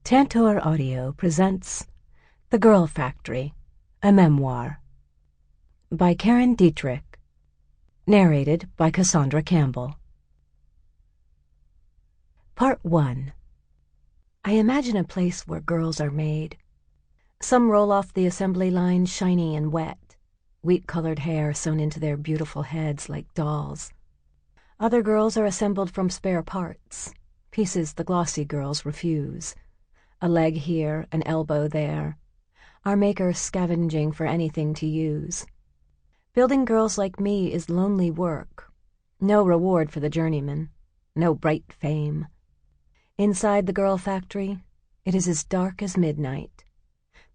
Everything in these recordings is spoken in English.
Tantor Audio presents The Girl Factory, a Memoir, by Dietrich, narrated by Cassandra Campbell. Part 1. I imagine a place where girls are made. Some roll off the assembly line shiny and wet, wheat-colored hair sewn into their beautiful heads like dolls. Other girls are assembled from spare parts, pieces the glossy girls refuse. A leg here, an elbow there. Our maker scavenging for anything to use. Building girls like me is lonely work. No reward for the journeyman. No bright fame. Inside the girl factory, it is as dark as midnight.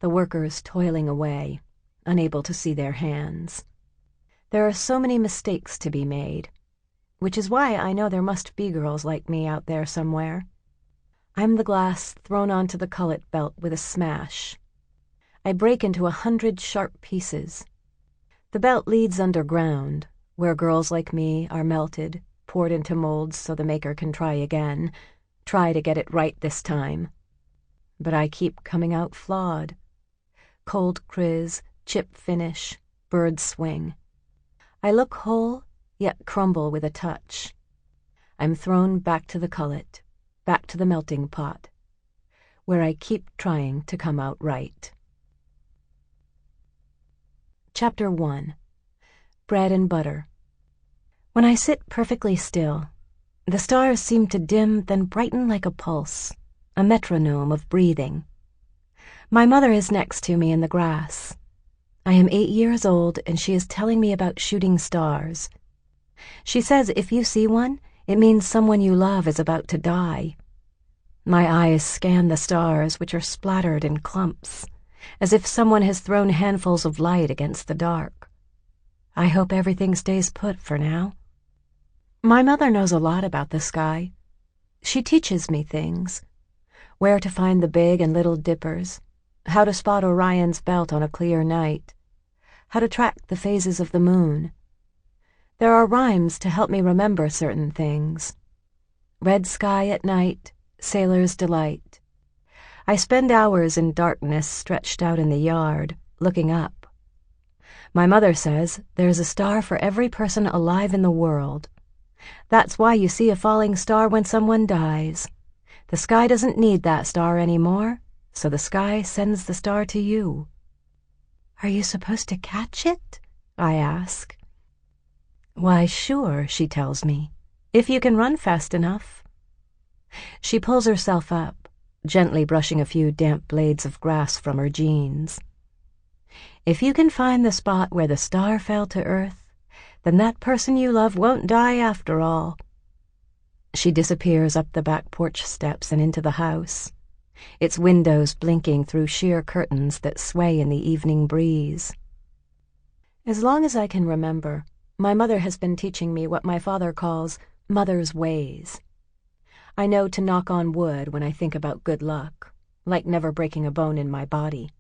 The workers toiling away, unable to see their hands. There are so many mistakes to be made, which is why I know there must be girls like me out there somewhere. I'm the glass thrown onto the cullet belt with a smash. I break into 100 sharp pieces. The belt leads underground, where girls like me are melted, poured into molds so the maker can try again, try to get it right this time. But I keep coming out flawed. Cold criz, chip finish, bird swing. I look whole, yet crumble with a touch. I'm thrown back to the cullet, back to the melting pot, where I keep trying to come out right. Chapter 1. Bread and Butter. When I sit perfectly still, the stars seem to dim then brighten like a pulse, a metronome of breathing. My mother is next to me in the grass. I am 8 years old and she is telling me about shooting stars. She says if you see one, it means someone you love is about to die. My eyes scan the stars, which are splattered in clumps, as if someone has thrown handfuls of light against the dark. I hope everything stays put for now. My mother knows a lot about the sky. She teaches me things. Where to find the big and little dippers, how to spot Orion's belt on a clear night, how to track the phases of the moon. There are rhymes to help me remember certain things. Red sky at night, sailor's delight. I spend hours in darkness stretched out in the yard, looking up. My mother says there's a star for every person alive in the world. That's why you see a falling star when someone dies. The sky doesn't need that star anymore, so the sky sends the star to you. Are you supposed to catch it? I ask. Why, sure, she tells me, if you can run fast enough. She pulls herself up, gently brushing a few damp blades of grass from her jeans. If you can find the spot where the star fell to earth, then that person you love won't die after all. She disappears up the back porch steps and into the house, its windows blinking through sheer curtains that sway in the evening breeze. As long as I can remember, my mother has been teaching me what my father calls mother's ways. I know to knock on wood when I think about good luck, like never breaking a bone in my body.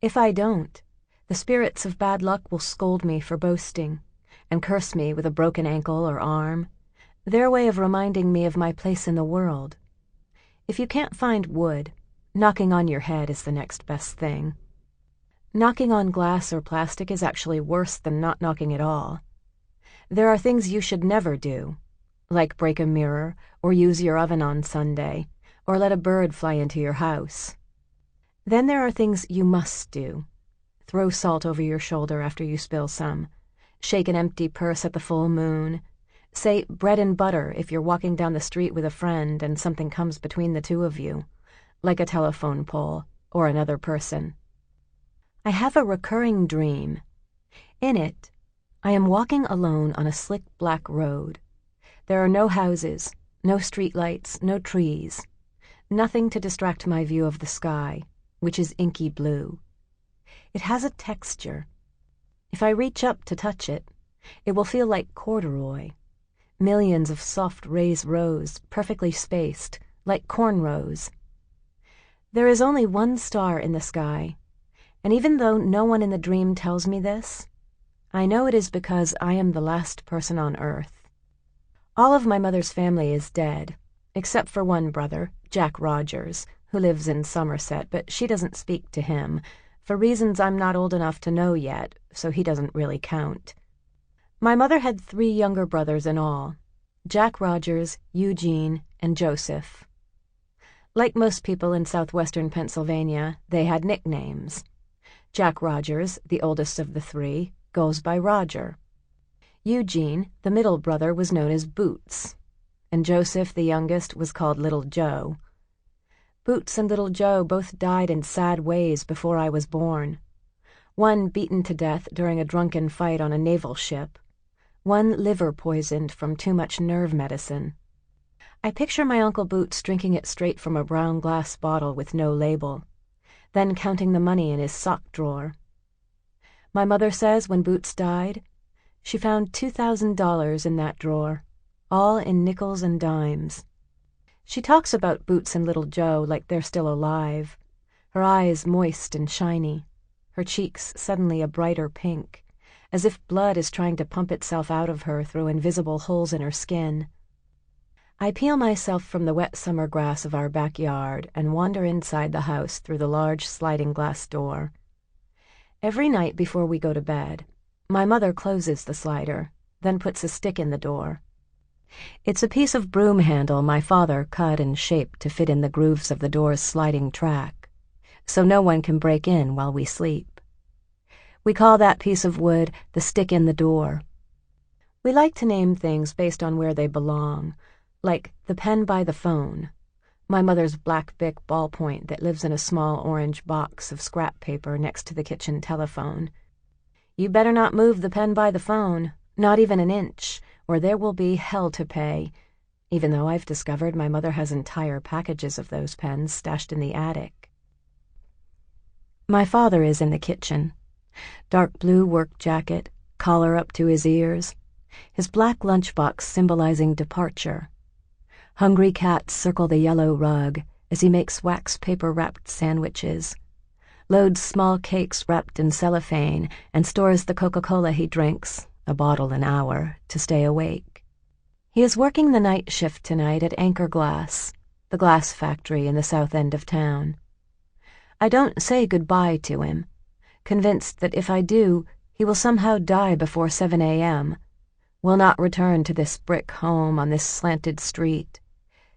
If I don't, the spirits of bad luck will scold me for boasting and curse me with a broken ankle or arm, their way of reminding me of my place in the world. If you can't find wood, knocking on your head is the next best thing. Knocking on glass or plastic is actually worse than not knocking at all. There are things you should never do, like break a mirror or use your oven on Sunday or let a bird fly into your house. Then there are things you must do. Throw salt over your shoulder after you spill some, shake an empty purse at the full moon, say bread and butter if you're walking down the street with a friend and something comes between the two of you, like a telephone pole or another person. I have a recurring dream. In it, I am walking alone on a slick black road. There are no houses, no streetlights, no trees, nothing to distract my view of the sky, which is inky blue. It has a texture. If I reach up to touch it, it will feel like corduroy, millions of soft raised rows perfectly spaced, like cornrows. There is only one star in the sky, and even though no one in the dream tells me this, I know it is because I am the last person on earth. All of my mother's family is dead, except for one brother, Jack Rogers, who lives in Somerset, but she doesn't speak to him, for reasons I'm not old enough to know yet, so he doesn't really count. My mother had 3 younger brothers in all, Jack Rogers, Eugene, and Joseph. Like most people in southwestern Pennsylvania, they had nicknames. Jack Rogers, the oldest of the 3, goes by Roger. Eugene, the middle brother, was known as Boots, and Joseph, the youngest, was called Little Joe. Boots and Little Joe both died in sad ways before I was born. One beaten to death during a drunken fight on a naval ship. One liver poisoned from too much nerve medicine. I picture my Uncle Boots drinking it straight from a brown glass bottle with no label, then counting the money in his sock drawer. My mother says when Boots died, she found $2,000 in that drawer, all in nickels and dimes. She talks about Boots and Little Joe like they're still alive, her eyes moist and shiny, her cheeks suddenly a brighter pink, as if blood is trying to pump itself out of her through invisible holes in her skin. I peel myself from the wet summer grass of our backyard and wander inside the house through the large sliding glass door. Every night before we go to bed, my mother closes the slider, then puts a stick in the door. It's a piece of broom handle my father cut and shaped to fit in the grooves of the door's sliding track, so no one can break in while we sleep. We call that piece of wood the stick in the door. We like to name things based on where they belong, like the pen by the phone, my mother's black Bic ballpoint that lives in a small orange box of scrap paper next to the kitchen telephone. You better not move the pen by the phone, not even an inch, or there will be hell to pay, even though I've discovered my mother has entire packages of those pens stashed in the attic. My father is in the kitchen. Dark blue work jacket, collar up to his ears, his black lunchbox symbolizing departure. Hungry cats circle the yellow rug as he makes wax paper-wrapped sandwiches, loads small cakes wrapped in cellophane, and stores the Coca-Cola he drinks, a bottle an hour, to stay awake. He is working the night shift tonight at Anchor Glass, the glass factory in the south end of town. I don't say goodbye to him, convinced that if I do, he will somehow die before 7 a.m., will not return to this brick home on this slanted street,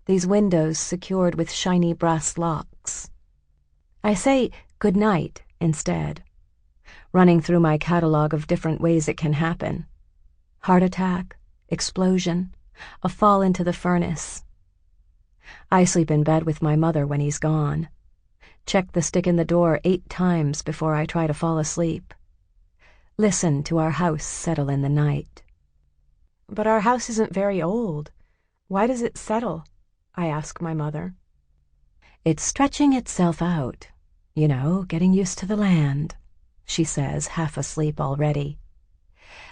these windows secured with shiny brass locks. I say good night instead, running through my catalog of different ways it can happen. Heart attack, explosion, a fall into the furnace. I sleep in bed with my mother when he's gone. Check the stick in the door 8 times before I try to fall asleep. Listen to our house settle in the night. But our house isn't very old. Why does it settle? I ask my mother. It's stretching itself out, you know, getting used to the land, she says, half asleep already.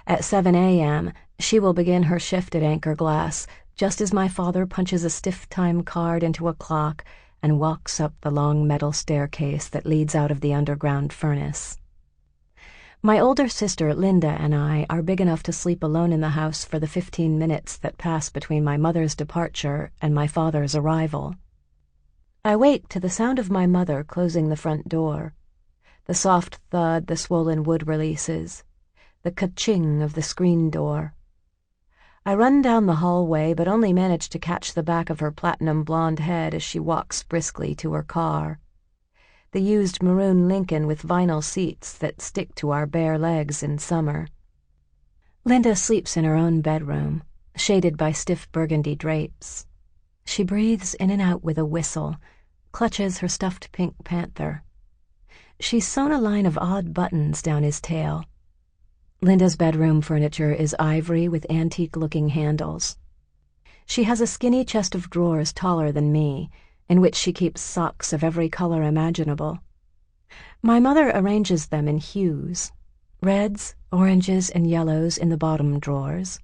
At 7 a.m., she will begin her shift at Anchor Glass, just as my father punches a stiff time card into a clock and walks up the long metal staircase that leads out of the underground furnace. My older sister, Linda, and I are big enough to sleep alone in the house for the 15 minutes that pass between my mother's departure and my father's arrival. I wake to the sound of my mother closing the front door, the soft thud the swollen wood releases, the ka-ching of the screen door. I run down the hallway, but only manage to catch the back of her platinum blonde head as she walks briskly to her car, the used maroon Lincoln with vinyl seats that stick to our bare legs in summer. Linda sleeps in her own bedroom, shaded by stiff burgundy drapes. She breathes in and out with a whistle, clutches her stuffed pink panther. She's sewn a line of odd buttons down his tail. Linda's bedroom furniture is ivory with antique-looking handles. She has a skinny chest of drawers taller than me, in which she keeps socks of every color imaginable. My mother arranges them in hues: reds, oranges, and yellows in the bottom drawers,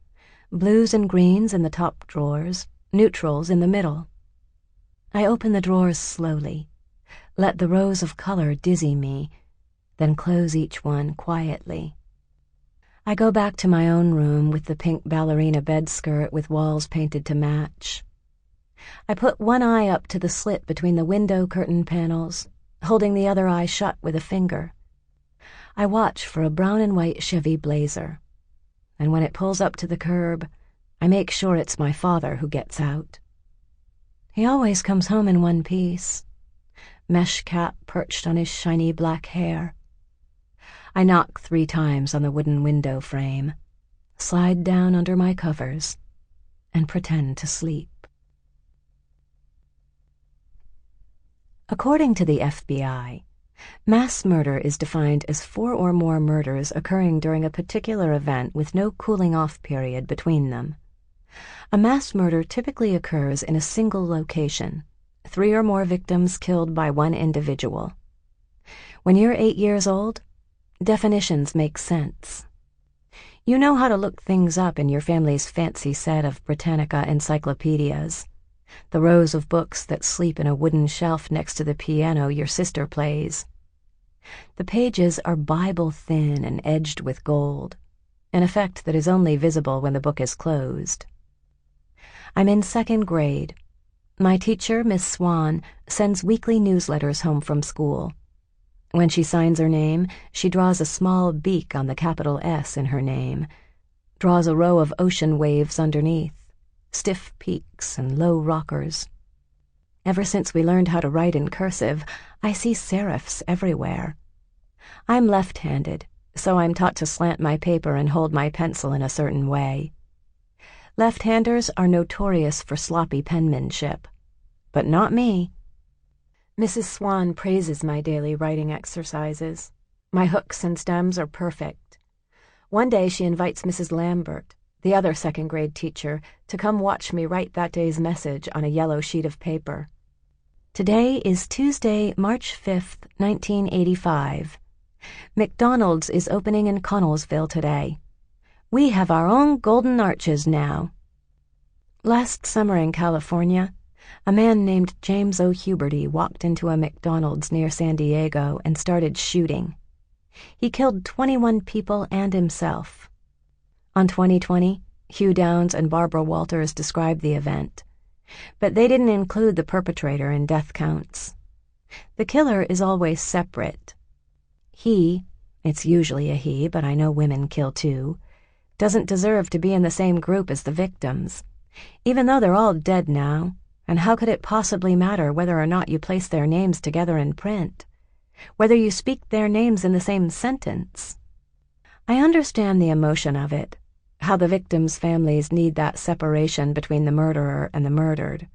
blues and greens in the top drawers, neutrals in the middle. I open the drawers slowly, let the rows of color dizzy me, then close each one quietly. I go back to my own room with the pink ballerina bed skirt with walls painted to match. I put one eye up to the slit between the window curtain panels, holding the other eye shut with a finger. I watch for a brown and white Chevy Blazer, and when it pulls up to the curb, I make sure it's my father who gets out. He always comes home in one piece, mesh cap perched on his shiny black hair. I knock 3 times on the wooden window frame, slide down under my covers, and pretend to sleep. According to the FBI, mass murder is defined as 4 or more murders occurring during a particular event with no cooling-off period between them. A mass murder typically occurs in a single location, 3 or more victims killed by one individual. When you're 8 years old, definitions make sense. You know how to look things up in your family's fancy set of Britannica encyclopedias, the rows of books that sleep in a wooden shelf next to the piano your sister plays. The pages are Bible-thin and edged with gold, an effect that is only visible when the book is closed. I'm in 2nd grade. My teacher, Miss Swan, sends weekly newsletters home from school. When she signs her name, she draws a small beak on the capital S in her name, draws a row of ocean waves underneath, stiff peaks and low rockers. Ever since we learned how to write in cursive, I see serifs everywhere. I'm left-handed, so I'm taught to slant my paper and hold my pencil in a certain way. Left-handers are notorious for sloppy penmanship, but not me. Mrs. Swan praises my daily writing exercises. My hooks and stems are perfect. One day she invites Mrs. Lambert, the other 2nd grade teacher, to come watch me write that day's message on a yellow sheet of paper. Today is Tuesday, March 5th, 1985. McDonald's is opening in Connellsville today. We have our own golden arches now. Last summer in California, a man named James O'Huberty walked into a McDonald's near San Diego and started shooting. He killed 21 people and himself. On 2020, Hugh Downs and Barbara Walters described the event, but they didn't include the perpetrator in death counts. The killer is always separate. He, it's usually a he, but I know women kill too, doesn't deserve to be in the same group as the victims, even though they're all dead now, and how could it possibly matter whether or not you place their names together in print, whether you speak their names in the same sentence? I understand the emotion of it, how the victims' families need that separation between the murderer and the murdered.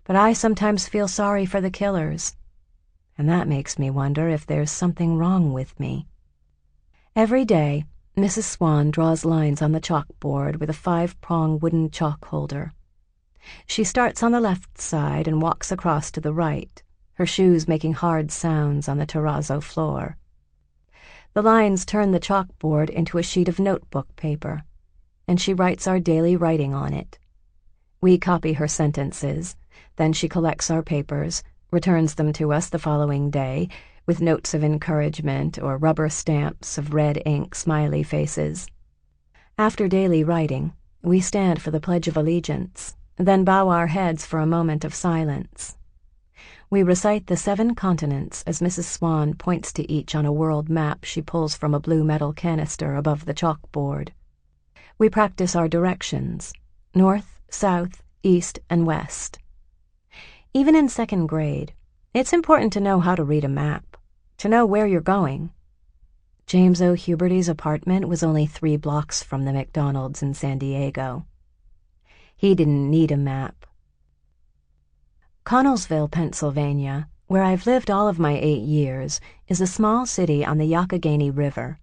But I sometimes feel sorry for the killers, and that makes me wonder if there's something wrong with me. Every day, Mrs. Swan draws lines on the chalkboard with a 5-prong wooden chalk holder. She starts on the left side and walks across to the right, her shoes making hard sounds on the terrazzo floor. The lines turn the chalkboard into a sheet of notebook paper, and she writes our daily writing on it. We copy her sentences, then she collects our papers, returns them to us the following day, with notes of encouragement or rubber stamps of red ink smiley faces. After daily writing, we stand for the Pledge of Allegiance, then bow our heads for a moment of silence. We recite the 7 continents as Mrs. Swan points to each on a world map she pulls from a blue metal canister above the chalkboard. We practice our directions, north, south, east, and west. Even in 2nd grade, it's important to know how to read a map, to know where you're going. James O'Huberty's apartment was only 3 blocks from the McDonald's in San Diego. He didn't need a map. Connellsville, Pennsylvania, where I've lived all of my 8 years, is a small city on the Youghiogheny River.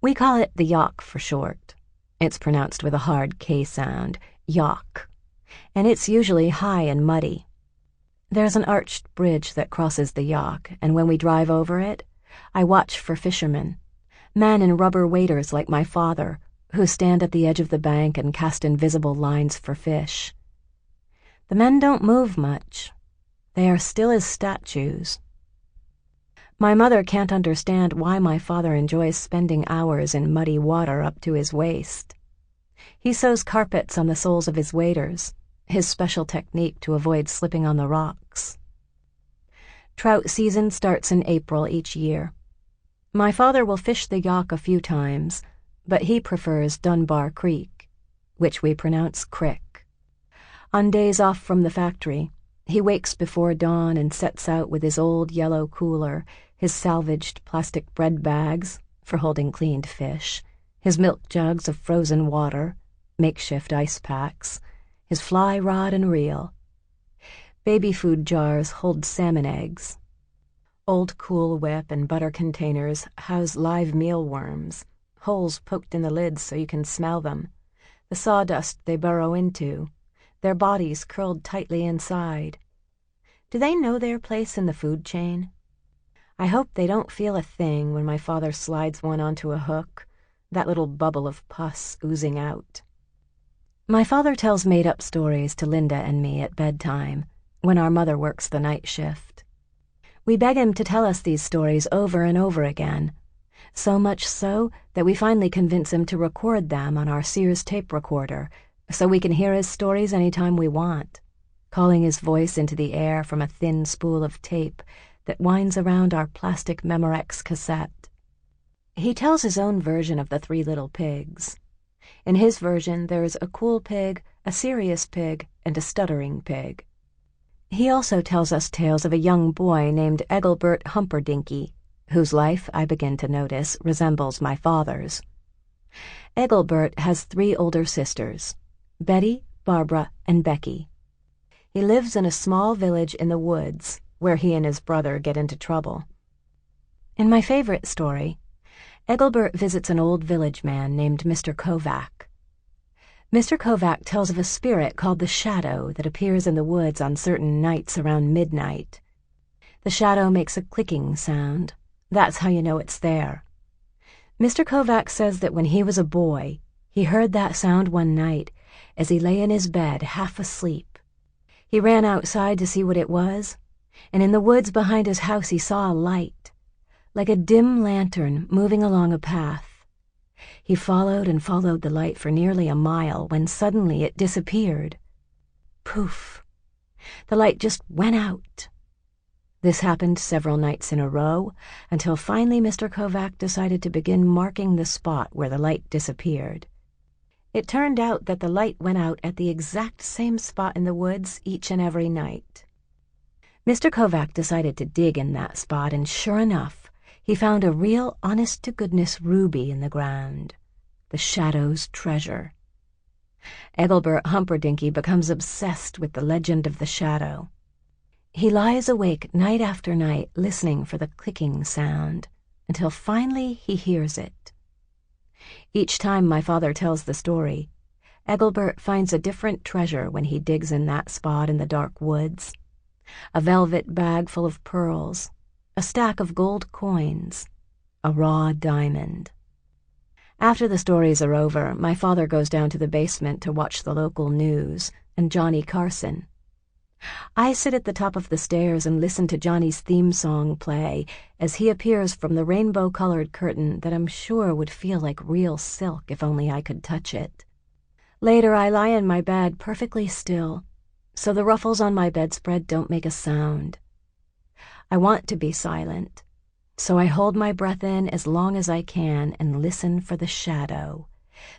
We call it the Yauk for short. It's pronounced with a hard K sound, Yauk, and it's usually high and muddy. There's an arched bridge that crosses the Yauk, and when we drive over it, I watch for fishermen, men in rubber waders like my father, who stand at the edge of the bank and cast invisible lines for fish. The men don't move much. They are still as statues. My mother can't understand why my father enjoys spending hours in muddy water up to his waist. He sews carpets on the soles of his waders, his special technique to avoid slipping on the rocks. Trout season starts in April each year. My father will fish the Yaak a few times, but he prefers Dunbar Creek, which we pronounce crick. On days off from the factory, he wakes before dawn and sets out with his old yellow cooler, his salvaged plastic bread bags for holding cleaned fish, his milk jugs of frozen water, makeshift ice packs, his fly rod and reel. Baby food jars hold salmon eggs. Old Cool Whip and butter containers house live mealworms, holes poked in the lids so you can smell them, the sawdust they burrow into, their bodies curled tightly inside. Do they know their place in the food chain? I hope they don't feel a thing when my father slides one onto a hook, that little bubble of pus oozing out. My father tells made-up stories to Linda and me at bedtime, when our mother works the night shift. We beg him to tell us these stories over and over again, so much so that we finally convince him to record them on our Sears tape recorder so we can hear his stories anytime we want, calling his voice into the air from a thin spool of tape that winds around our plastic Memorex cassette. He tells his own version of the Three Little Pigs. In his version, there is a cool pig, a serious pig, and a stuttering pig. He also tells us tales of a young boy named Engelbert Humperdinck, whose life, I begin to notice, resembles my father's. Engelbert has 3 older sisters, Betty, Barbara, and Becky. He lives in a small village in the woods, where he and his brother get into trouble. In my favorite story, Engelbert visits an old village man named Mr. Kovac. Mr. Kovac tells of a spirit called the Shadow that appears in the woods on certain nights around midnight. The shadow makes a clicking sound. That's how you know it's there. Mr. Kovac says that when he was a boy, he heard that sound one night as he lay in his bed half asleep. He ran outside to see what it was, and in the woods behind his house he saw a light, like a dim lantern moving along a path. He followed and followed the light for nearly a mile when suddenly it disappeared. Poof! The light just went out. This happened several nights in a row, until finally Mr. Kovac decided to begin marking the spot where the light disappeared. It turned out that the light went out at the exact same spot in the woods each and every night. Mr. Kovac decided to dig in that spot, and sure enough, he found a real honest-to-goodness ruby in the ground, the Shadow's treasure. Engelbert Humperdinck becomes obsessed with the legend of the Shadow. He lies awake night after night listening for the clicking sound, until finally he hears it. Each time my father tells the story, Engelbert finds a different treasure when he digs in that spot in the dark woods. A velvet bag full of pearls, a stack of gold coins, a raw diamond. After the stories are over, my father goes down to the basement to watch the local news and Johnny Carson. I sit at the top of the stairs and listen to Johnny's theme song play as he appears from the rainbow-colored curtain that I'm sure would feel like real silk if only I could touch it. Later, I lie in my bed perfectly still, so the ruffles on my bedspread don't make a sound. I want to be silent, so I hold my breath in as long as I can and listen for the shadow,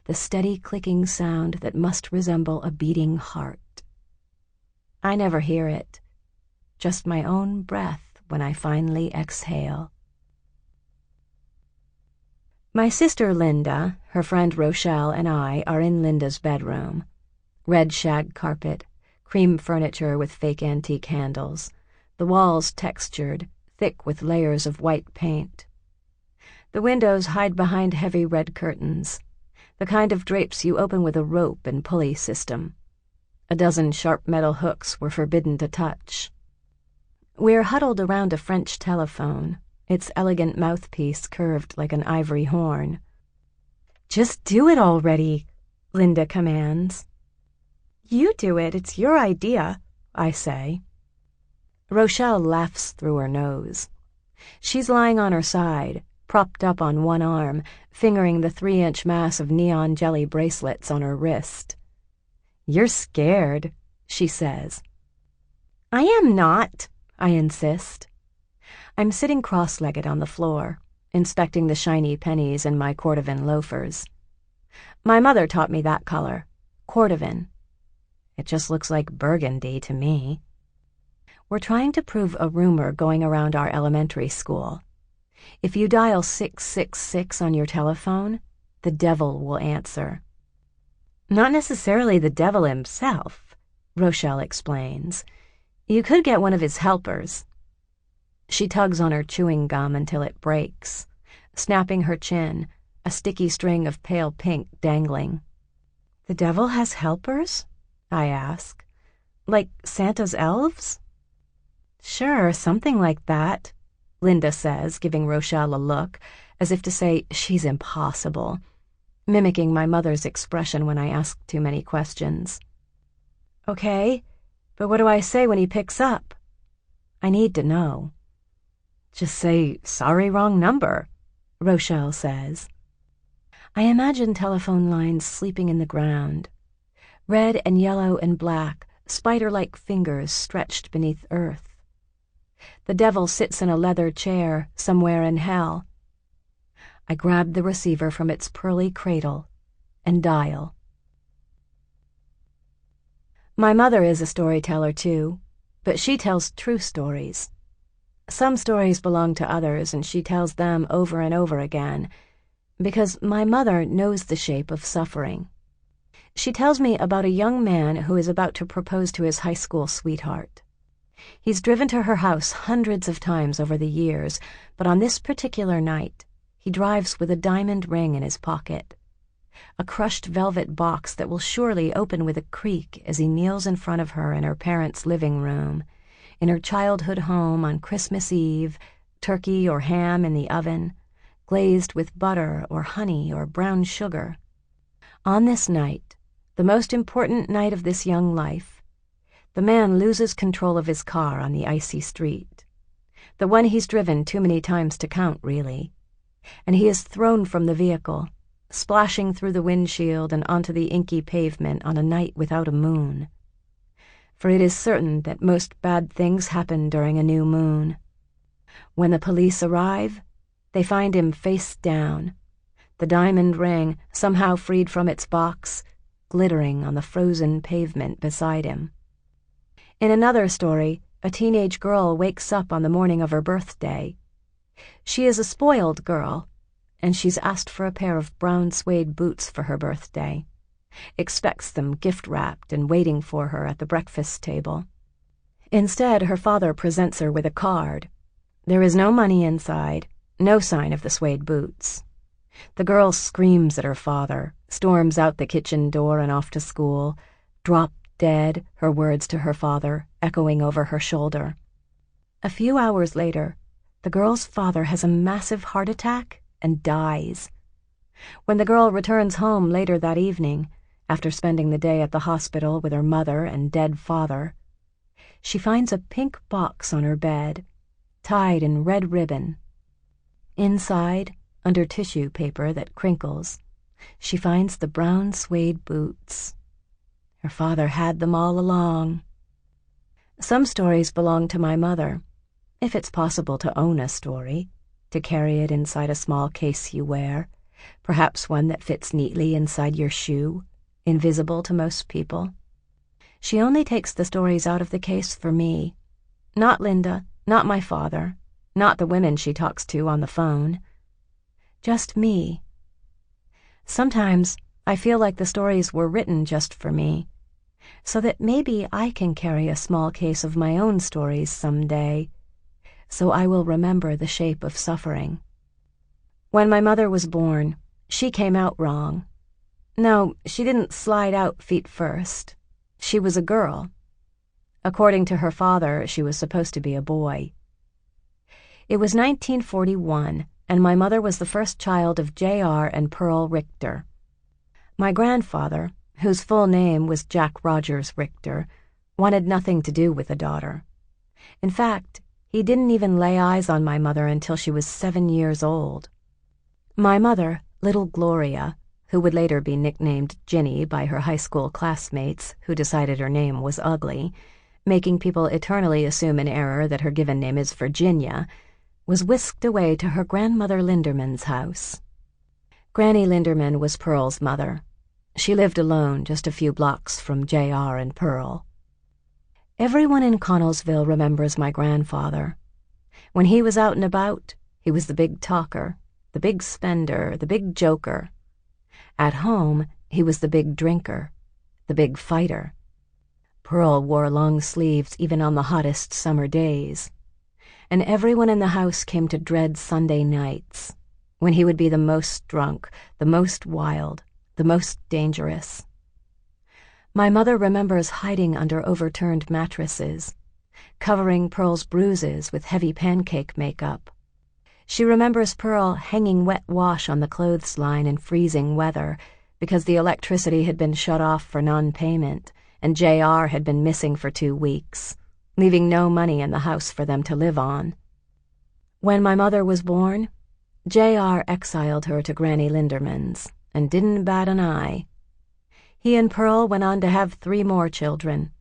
the steady clicking sound that must resemble a beating heart. I never hear it, just my own breath when I finally exhale. My sister Linda, her friend Rochelle, and I are in Linda's bedroom. Red shag carpet, cream furniture with fake antique handles, the walls textured, thick with layers of white paint. The windows hide behind heavy red curtains, the kind of drapes you open with a rope and pulley system. A dozen sharp metal hooks were forbidden to touch. We're huddled around a French telephone, its elegant mouthpiece curved like an ivory horn. "Just do it already," Linda commands. "You do it, it's your idea," I say. Rochelle laughs through her nose. She's lying on her side, propped up on one arm, fingering the 3-inch mass of neon jelly bracelets on her wrist. "You're scared," she says. I am not, I insist. I'm sitting cross-legged on the floor, inspecting the shiny pennies in my cordovan loafers. My mother taught me that color, cordovan. It just looks like burgundy to me. We're trying to prove a rumor going around our elementary school. If you dial 666 on your telephone, the devil will answer. Not necessarily the devil himself, Rochelle explains. You could get one of his helpers. She tugs on her chewing gum until it breaks, snapping her chin, a sticky string of pale pink dangling. The devil has helpers? I ask. Like Santa's elves? Sure, something like that, Linda says, giving Rochelle a look, as if to say she's impossible, mimicking my mother's expression when I ask too many questions. Okay, but what do I say when he picks up? I need to know. Just say, sorry, wrong number, Rochelle says. I imagine telephone lines sleeping in the ground, red and yellow and black, spider-like fingers stretched beneath earth. The devil sits in a leather chair somewhere in hell. I grab the receiver from its pearly cradle and dial. My mother is a storyteller too, but she tells true stories. Some stories belong to others, and she tells them over and over again, because my mother knows the shape of suffering. She tells me about a young man who is about to propose to his high school sweetheart. He's driven to her house hundreds of times over the years, but on this particular night, he drives with a diamond ring in his pocket, a crushed velvet box that will surely open with a creak as he kneels in front of her in her parents' living room, in her childhood home on Christmas Eve, turkey or ham in the oven, glazed with butter or honey or brown sugar. On this night, the most important night of this young life, the man loses control of his car on the icy street, the one he's driven too many times to count, really, and he is thrown from the vehicle, splashing through the windshield and onto the inky pavement on a night without a moon. For it is certain that most bad things happen during a new moon. When the police arrive, they find him face down, the diamond ring, somehow freed from its box, glittering on the frozen pavement beside him. In another story, a teenage girl wakes up on the morning of her birthday. She is a spoiled girl, and she's asked for a pair of brown suede boots for her birthday, expects them gift-wrapped and waiting for her at the breakfast table. Instead, her father presents her with a card. There is no money inside, no sign of the suede boots. The girl screams at her father, storms out the kitchen door and off to school, drop dead, her words to her father, echoing over her shoulder. A few hours later, the girl's father has a massive heart attack and dies. When the girl returns home later that evening, after spending the day at the hospital with her mother and dead father, she finds a pink box on her bed, tied in red ribbon. Inside, under tissue paper that crinkles, she finds the brown suede boots. Her father had them all along. Some stories belong to my mother, if it's possible to own a story, to carry it inside a small case you wear, perhaps one that fits neatly inside your shoe, invisible to most people. She only takes the stories out of the case for me, not Linda, not my father, not the women she talks to on the phone. Just me. Sometimes I feel like the stories were written just for me, so that maybe I can carry a small case of my own stories someday, so I will remember the shape of suffering. When my mother was born, she came out wrong. No, she didn't slide out feet first. She was a girl. According to her father, she was supposed to be a boy. It was 1941, and my mother was the first child of J.R. and Pearl Richter. My grandfather, whose full name was Jack Rogers Richter, wanted nothing to do with a daughter. In fact, he didn't even lay eyes on my mother until she was 7 years old. My mother, little Gloria, who would later be nicknamed Ginny by her high school classmates who decided her name was ugly, making people eternally assume in error that her given name is Virginia, was whisked away to her grandmother Linderman's house. Granny Linderman was Pearl's mother. She lived alone just a few blocks from J.R. and Pearl. Everyone in Connellsville remembers my grandfather. When he was out and about, he was the big talker, the big spender, the big joker. At home, he was the big drinker, the big fighter. Pearl wore long sleeves even on the hottest summer days, and everyone in the house came to dread Sunday nights, when he would be the most drunk, the most wild, the most dangerous. My mother remembers hiding under overturned mattresses, covering Pearl's bruises with heavy pancake makeup. She remembers Pearl hanging wet wash on the clothesline in freezing weather because the electricity had been shut off for non-payment and J.R. had been missing for 2 weeks, leaving no money in the house for them to live on. When my mother was born, J.R. exiled her to Granny Linderman's and didn't bat an eye. He and Pearl went on to have 3 more children,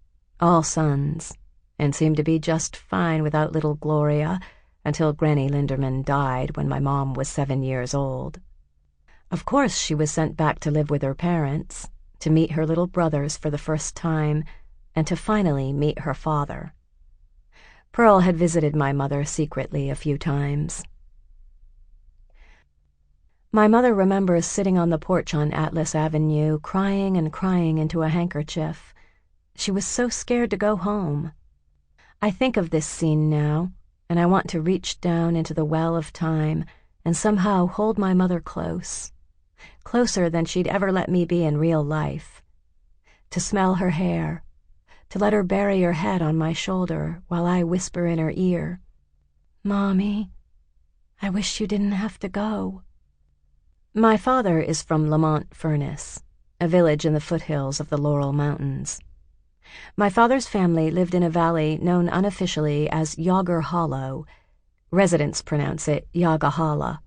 all sons, and seemed to be just fine without little Gloria until Granny Linderman died when my mom was 7 years old. Of course she was sent back to live with her parents, to meet her little brothers for the first time, and to finally meet her father. Pearl had visited my mother secretly a few times. My mother remembers sitting on the porch on Atlas Avenue, crying and crying into a handkerchief. She was so scared to go home. I think of this scene now, and I want to reach down into the well of time and somehow hold my mother close, closer than she'd ever let me be in real life, to smell her hair, to let her bury her head on my shoulder while I whisper in her ear, "Mommy, I wish you didn't have to go." My father is from Lamont Furnace, a village in the foothills of the Laurel Mountains. My father's family lived in a valley known unofficially as Yager Hollow. Residents pronounce it Yagahala.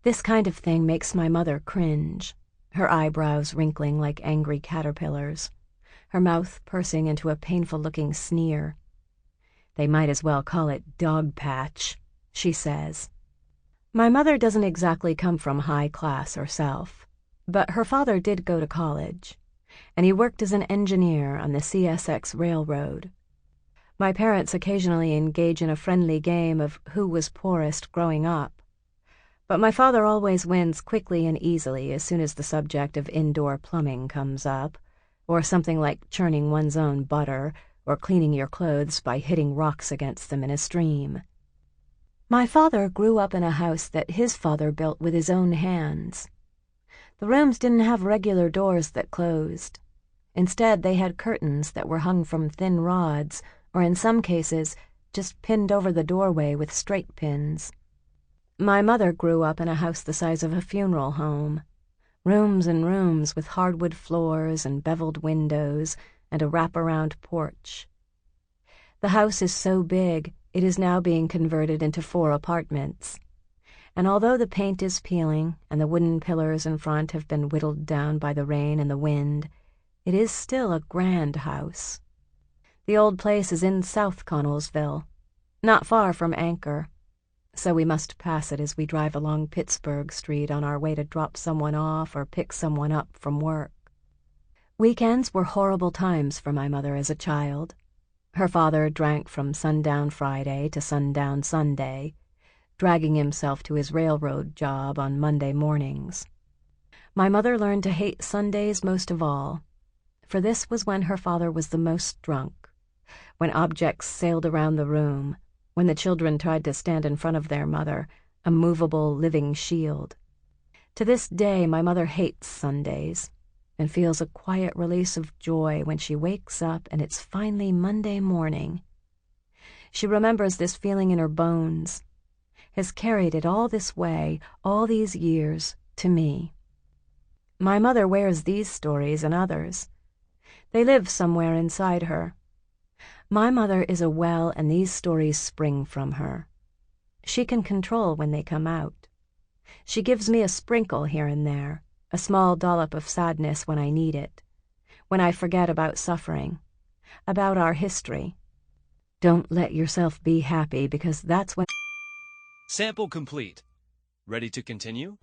This kind of thing makes my mother cringe, her eyebrows wrinkling like angry caterpillars, her mouth pursing into a painful-looking sneer. They might as well call it Dog Patch, she says. My mother doesn't exactly come from high class herself, but her father did go to college, and he worked as an engineer on the CSX Railroad. My parents occasionally engage in a friendly game of who was poorest growing up, but my father always wins quickly and easily as soon as the subject of indoor plumbing comes up, or something like churning one's own butter or cleaning your clothes by hitting rocks against them in a stream. My father grew up in a house that his father built with his own hands. The rooms didn't have regular doors that closed. Instead, they had curtains that were hung from thin rods, or in some cases, just pinned over the doorway with straight pins. My mother grew up in a house the size of a funeral home. Rooms and rooms with hardwood floors and beveled windows and a wraparound porch. The house is so big, it is now being converted into 4 apartments. And although the paint is peeling and the wooden pillars in front have been whittled down by the rain and the wind, it is still a grand house. The old place is in South Connellsville, not far from Anchor, so we must pass it as we drive along Pittsburgh Street on our way to drop someone off or pick someone up from work. Weekends were horrible times for my mother as a child. Her father drank from sundown Friday to sundown Sunday, dragging himself to his railroad job on Monday mornings. My mother learned to hate Sundays most of all, for this was when her father was the most drunk, when objects sailed around the room, when the children tried to stand in front of their mother, a movable living shield. To this day, my mother hates Sundays and feels a quiet release of joy when she wakes up and it's finally Monday morning. She remembers this feeling in her bones, has carried it all this way, all these years, to me. My mother wears these stories and others. They live somewhere inside her. My mother is a well, and these stories spring from her. She can control when they come out. She gives me a sprinkle here and there, a small dollop of sadness when I need it, when I forget about suffering, about our history. Don't let yourself be happy, because that's when... Sample complete. Ready to continue?